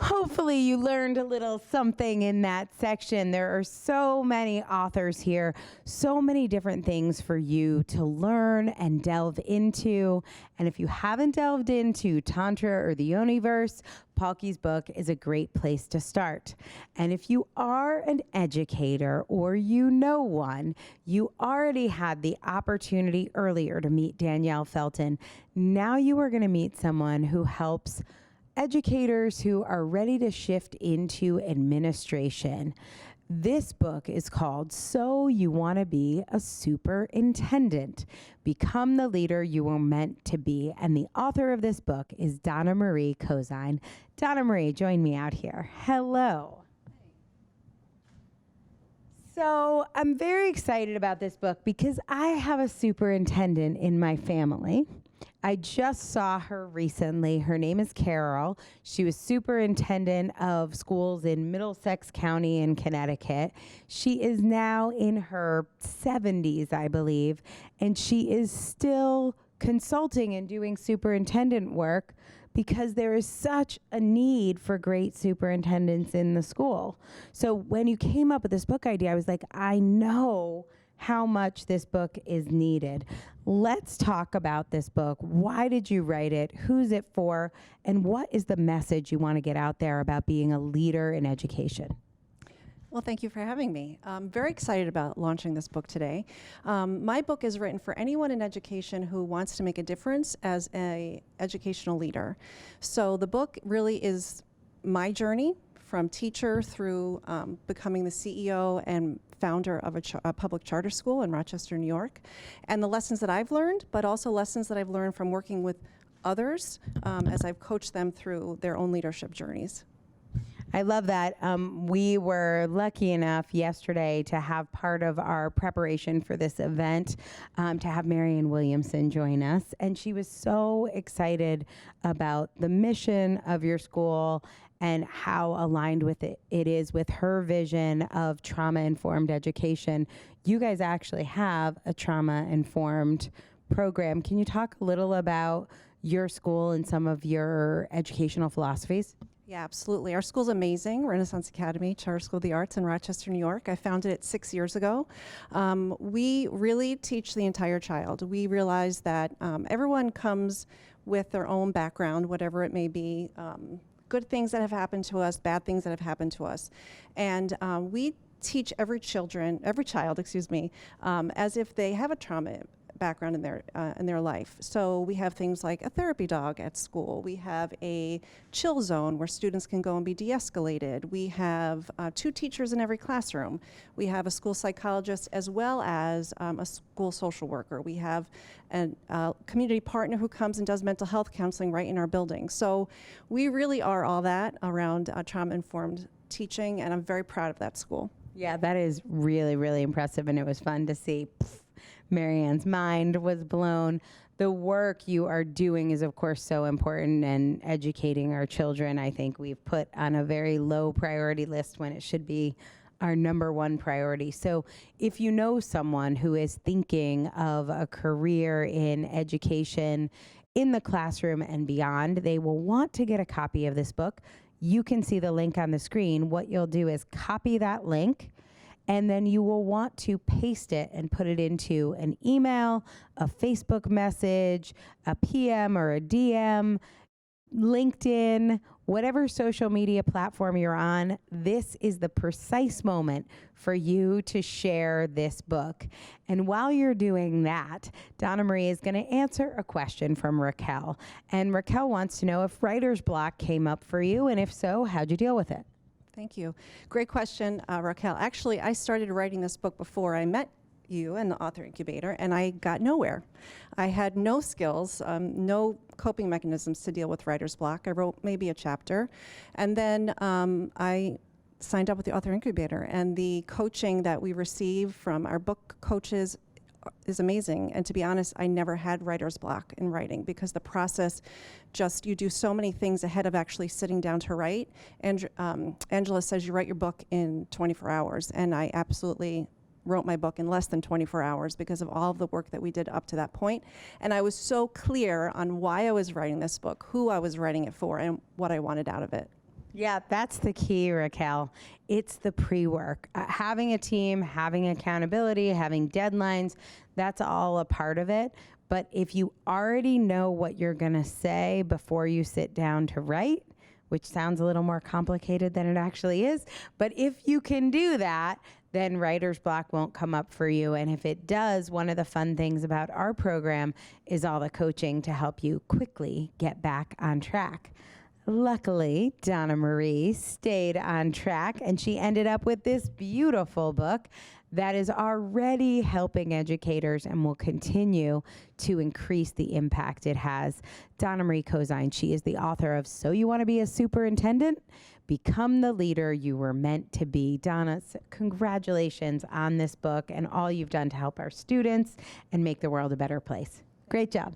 Hopefully you learned a little something in that section. There are so many authors here, so many different things for you to learn and delve into. And if you haven't delved into Tantra or the Yoniverse, Palki's book is a great place to start. And if you are an educator or you know one, you already had the opportunity earlier to meet Danielle Felton. Now you are going to meet someone who helps educators who are ready to shift into administration. This book is called So You Want to Be a Superintendent. Become the leader you were meant to be. And the author of this book is Donna Marie Cozine. Donna Marie, join me out here. Hello. So I'm very excited about this book because I have a superintendent in my family. I just saw her recently. Her name is Carol. She was superintendent of schools in Middlesex County in Connecticut. She is now in her 70s, I believe, and she is still consulting and doing superintendent work because there is such a need for great superintendents in the school. So when you came up with this book idea, I was like, I know how much this book is needed. Let's talk about this book. Why did you write it? Who's it for? And what is the message you want to get out there about being a leader in education? Well, thank you for having me. I'm very excited about launching this book today. My book is written for anyone in education who wants to make a difference as an educational leader. So the book really is my journey from teacher through becoming the CEO and founder of a public charter school in Rochester, New York, and the lessons that I've learned, but also lessons that I've learned from working with others as I've coached them through their own leadership journeys. I love that. We were lucky enough yesterday to have part of our preparation for this event to have Marianne Williamson join us. And she was so excited about the mission of your school and how aligned with it is with her vision of trauma-informed education. You guys actually have a trauma-informed program. Can you talk a little about your school and some of your educational philosophies? Yeah, absolutely. Our school's amazing, Renaissance Academy, Charter School of the Arts in Rochester, New York. I founded it 6 years ago. We really teach the entire child. We realize that everyone comes with their own background, whatever it may be, good things that have happened to us, bad things that have happened to us. And we teach every child, as if they have a trauma background in their life. So we have things like a therapy dog at school. We have a chill zone where students can go and be de-escalated. We have 2 teachers in every classroom. We have a school psychologist as well as a school social worker. We have a community partner who comes and does mental health counseling right in our building. So we really are all that around trauma-informed teaching, and I'm very proud of that school. Yeah, that is really, really impressive, and it was fun to see. Marianne's mind was blown. The work you are doing is, of course, so important, and educating our children, I think we've put on a very low priority list when it should be our #1 priority. So if you know someone who is thinking of a career in education in the classroom and beyond, they will want to get a copy of this book. You can see the link on the screen. What you'll do is copy that link, and then you will want to paste it and put it into an email, a Facebook message, a PM or a DM, LinkedIn, whatever social media platform you're on. This is the precise moment for you to share this book. And while you're doing that, Donna Marie is going to answer a question from Raquel. And Raquel wants to know if writer's block came up for you, and if so, how'd you deal with it? Thank you. Great question, Raquel. Actually, I started writing this book before I met you and the author incubator, and I got nowhere. I had no skills, no coping mechanisms to deal with writer's block. I wrote maybe a chapter, and then I signed up with the author incubator, and the coaching that we receive from our book coaches is amazing. And to be honest, I never had writer's block in writing, because the process you do so many things ahead of actually sitting down to write. And Angela says you write your book in 24 hours, and I absolutely wrote my book in less than 24 hours because of all of the work that we did up to that point. And I was so clear on why I was writing this book, who I was writing it for, and what I wanted out of it. Yeah, that's the key, Raquel. It's the pre-work. Having a team, having accountability, having deadlines, that's all a part of it. But if you already know what you're going to say before you sit down to write, which sounds a little more complicated than it actually is, but if you can do that, then writer's block won't come up for you. And if it does, one of the fun things about our program is all the coaching to help you quickly get back on track. Luckily, Donna Marie stayed on track and she ended up with this beautiful book that is already helping educators and will continue to increase the impact it has. Donna Marie Cozine, she is the author of So You Want to Be a Superintendent? Become the Leader You Were Meant to Be. Donna, congratulations on this book and all you've done to help our students and make the world a better place. Great job.